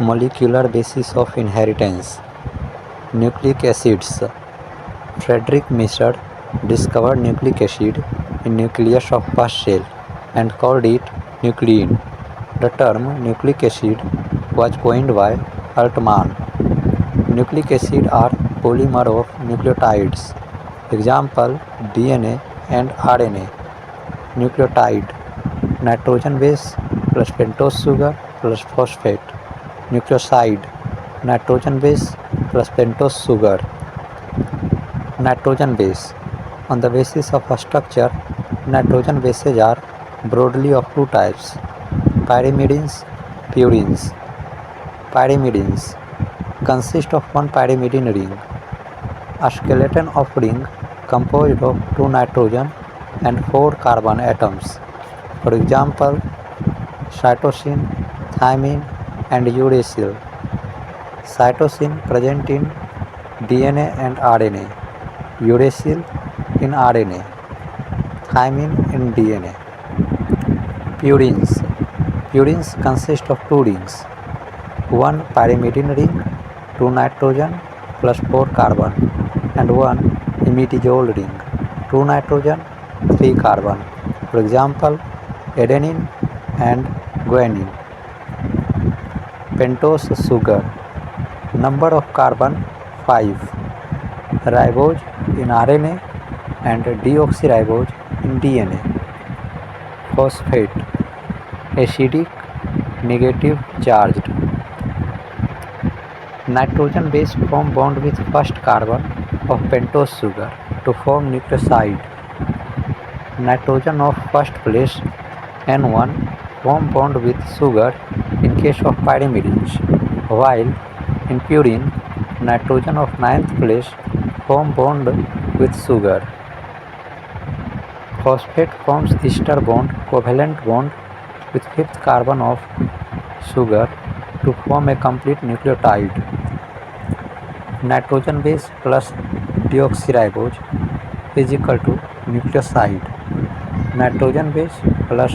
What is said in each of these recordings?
Molecular basis of inheritance. Nucleic acids. Frederick Mischer discovered nucleic acid in nucleus of past cell and called it nuclein. The term nucleic acid was coined by Altman. Nucleic acid are polymer of nucleotides. Example: DNA and RNA. Nucleotide: nitrogen base plus pentose sugar plus phosphate. Nucleoside: nitrogen base plus pentose sugar. Nitrogen base. On the basis of a structure, nitrogen bases are broadly of two types: pyrimidines, purines. Pyrimidines consist of one pyrimidine ring, a skeleton of ring composed of two nitrogen and four carbon atoms. For example, cytosine, thymine, and uracil. Cytosine present in DNA and RNA, uracil in RNA, thymine in DNA. Purines. Purines consist of two rings, one pyrimidine ring, two nitrogen plus four carbon, and one imidazole ring, two nitrogen, three carbon. For example, adenine and guanine. Pentose sugar. Number of carbon 5. Ribose in RNA and deoxyribose in DNA. Phosphate. Acidic, negative charged. Nitrogen base form bond with first carbon of pentose sugar to form nucleoside. Nitrogen of first place N1 form bond with sugar in case of pyrimidines, while in purine, nitrogen of ninth place form bond with sugar. Phosphate forms ester bond, covalent bond with fifth carbon of sugar to form a complete nucleotide. Nitrogen base plus deoxyribose is equal to nucleoside. Nitrogen base plus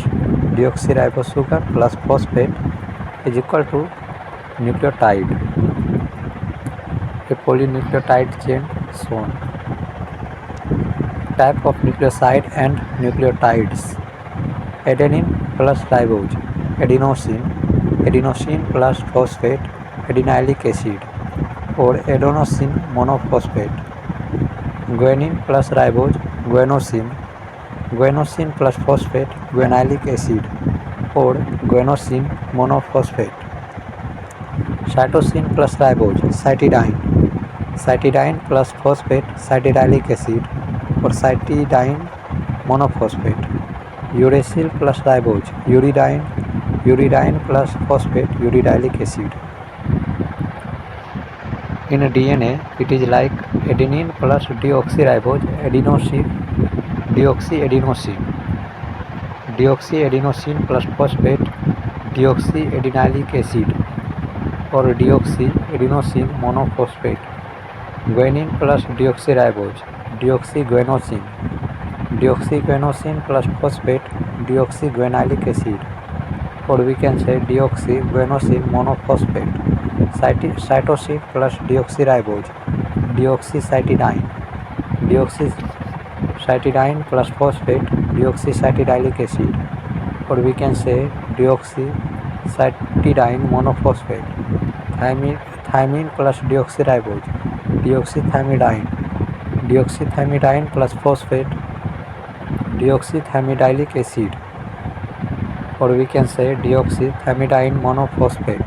deoxyribose sugar plus phosphate is equal to nucleotide. A polynucleotide chain shown. Type of nucleoside and nucleotides. Adenine plus ribose, adenosine, adenosine plus phosphate, adenylic acid, or adenosine monophosphate. Guanine plus ribose, guanosine, guanosine plus phosphate, guanylic acid, or guanosine monophosphate. Cytosine plus ribose, cytidine, cytidine plus phosphate, cytidylic acid, or cytidine monophosphate. Uracil plus ribose, uridine, uridine plus phosphate, uridylic acid. In DNA, it is like adenine plus deoxyribose, adenosine, deoxyadenosine, deoxyadenosine plus phosphate, deoxyadenylic acid, or deoxyadenosine monophosphate. Guanine plus deoxyribose, deoxyguanosine, deoxyguanosine plus phosphate, deoxyguanylic acid, or we can say deoxyguanosine monophosphate. Cytosine plus deoxyribose, deoxycytidine, deoxycytidine plus phosphate, deoxycytidylic acid, or we can say deoxycytidine monophosphate. Thymine plus deoxyribose, deoxythymidine, deoxythymidine plus phosphate, deoxythymidylic acid, or we can say deoxythymidine monophosphate.